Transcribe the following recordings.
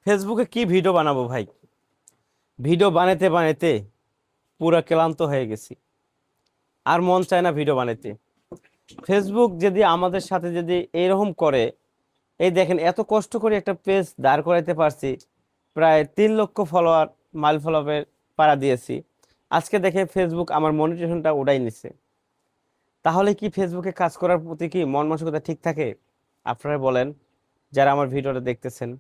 ফেসবুকে কি ভিডিও বানাবো ভাই? ভিডিও বানাতে বানাতে পুরা ক্লান্ত হয়ে গেছি। আর মন চায় না ভিডিও বানাতে। ফেসবুক যদি আমাদের সাথে যদি এরকম করে, এই দেখেন এত কষ্ট করে একটা পেজ দাঁড় করাইতে পারছি, প্রায় 3 লক্ষ ফলোয়ার, মাইল ফলোয়ার পাড়া দিয়েছি। আজকে দেখে ফেসবুক আমার মনিটাইজেশনটা উড়াই নিছে। তাহলে কি ফেসবুকে কাজ করার প্রতি কি মন মানসিকতা ঠিক থাকে? আপনারা বলেন, যারা আমার ভিডিওটা দেখতেছেন।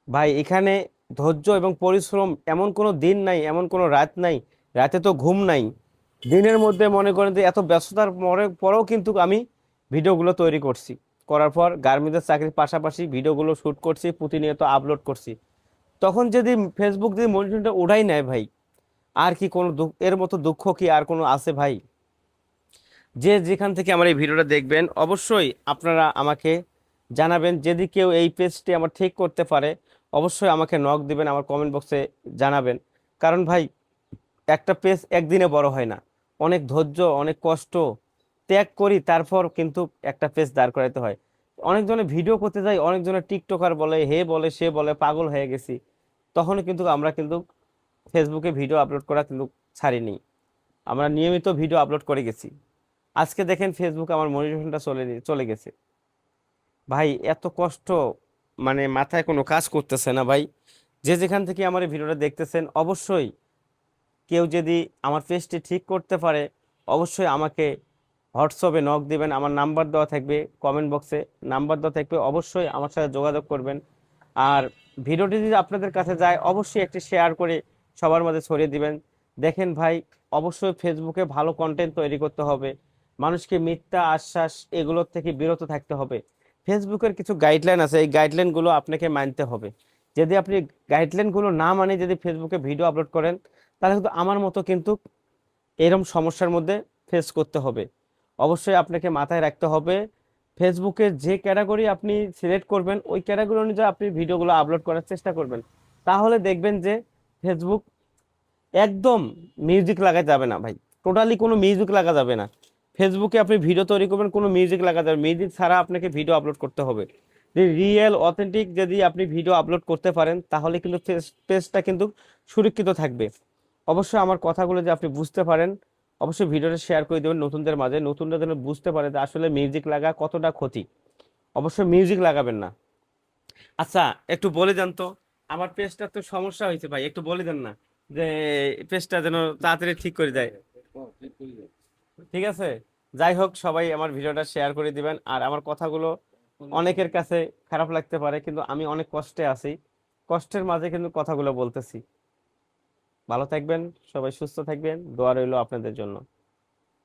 ভাই এখানে ধৈর্য এবং পরিশ্রম, এমন কোনো দিন নাই, এমন কোনো রাত নাই, রাতে তো ঘুম নাই। দিনের মধ্যে মনে করেন যে এত ব্যস্ততার পরেও কিন্তু আমি ভিডিওগুলো তৈরি করছি। করার পর গার্মেন্টসের চাকরির পাশাপাশি ভিডিওগুলো শুট করছি, প্রতিনিয়ত আপলোড করছি। তখন যদি ফেসবুক যদি মনিটরটা উঠাই নেয় ভাই, আর কি কোনো এর মতো দুঃখ কি আর কোনো আছে ভাই? যে যেখান থেকে আমার এই ভিডিওটা দেখবেন, অবশ্যই আপনারা আমাকে জানাবেন। যদি কেউ এই পেজটি আমার ঠিক করতে পারে, অবশ্যই আমাকে নক দিবেন, আমার কমেন্ট বক্সে জানাবেন। কারণ ভাই, একটা পেজ একদিনে বড় হয় না। অনেক ধৈর্য, অনেক কষ্ট ত্যাগ করি, তারপর কিন্তু একটা পেজ দাঁড় করাইতে হয়। অনেকজনে ভিডিও করতে যায়, অনেকজনে টিকটকার বলে, হে বলে, সে বলে, পাগল হয়ে গেছি। তখন কিন্তু আমরা কিন্তু ফেসবুকে ভিডিও আপলোড করা কিন্তু ছাড়িনি। আমরা নিয়মিত ভিডিও আপলোড করে গেছি। আজকে দেখেন ফেসবুক আমার মনিটরেশনটা চলে গেছে। ভাই এত কষ্ট, মানে মাথায় কোনো কাজ করতেছে না ভাই। যে যেখান থেকে আমার এই ভিডিওটা দেখতেছেন, অবশ্যই কেউ যদি আমার পেজটি ঠিক করতে পারে, অবশ্যই আমাকে হোয়াটসঅ্যাপে নক দিবেন। আমার নাম্বার দেওয়া থাকবে, কমেন্ট বক্সে নাম্বার দেওয়া থাকবে, অবশ্যই আমার সাথে যোগাযোগ করবেন। আর ভিডিওটি যদি আপনাদের কাছে যায়, অবশ্যই একটি শেয়ার করে সবার মাঝে ছড়িয়ে দিবেন। দেখেন ভাই, অবশ্যই ফেসবুকে ভালো কন্টেন্ট তৈরি করতে হবে। মানুষকে মিথ্যা আশ্বাস এগুলোর থেকে বিরত থাকতে হবে। ফেসবুকের কিছু গাইডলাইন আছে, এই গাইডলাইনগুলো আপনাকে মানতে হবে। যদি আপনি গাইডলাইনগুলো না মানে যদি ফেসবুকে ভিডিও আপলোড করেন, তাহলে কিন্তু আমার মতো কিন্তু এরকম সমস্যার মধ্যে ফেস করতে হবে। অবশ্যই আপনাকে মাথায় রাখতে হবে, ফেসবুকে যে ক্যাটাগরি আপনি সিলেক্ট করবেন, ওই ক্যাটাগরি অনুযায়ী আপনি ভিডিওগুলো আপলোড করার চেষ্টা করবেন। তাহলে দেখবেন যে ফেসবুক একদম মিউজিক লাগা যাবে না ভাই। টোটালি কোনো মিউজিক লাগা যাবে না। ফেসবুকে আপনি ভিডিও তৈরি করবেন, কোনো মিউজিক লাগা যাবে, মিউজিক ছাড়া আপনাকে ভিডিও আপলোড করতে হবে। রিয়েল অথেন্টিক যদি আপনি ভিডিও আপলোড করতে পারেন, তাহলে কিন্তু পেজটা কিন্তু সুরক্ষিত থাকবে। অবশ্যই আমার কথাগুলো যে আপনি বুঝতে পারেন, অবশ্যই ভিডিওটা শেয়ার করে দেবেন নতুনদের মাঝে, নতুনরা যেন বুঝতে পারে যে আসলে মিউজিক লাগা কতটা ক্ষতি। অবশ্যই মিউজিক লাগাবেন না। আচ্ছা, একটু বলে দেন তো, আমার পেজটা তো সমস্যা হয়েছে ভাই, একটু বলে দেন না যে পেজটা যেন তাড়াতাড়ি ঠিক করে দেয়। ঠিক আছে, যাই হোক, সবাই আমার ভিডিওটা শেয়ার করে দিবেন। আর আমার কথাগুলো অনেকের কাছে খারাপ লাগতে পারে, কিন্তু আমি অনেক কষ্টে আছি, কষ্টের মাঝে কিন্তু কথাগুলো বলতেছি। ভালো থাকবেন, সবাই সুস্থ থাকবেন, দোয়া রইল আপনাদের জন্য।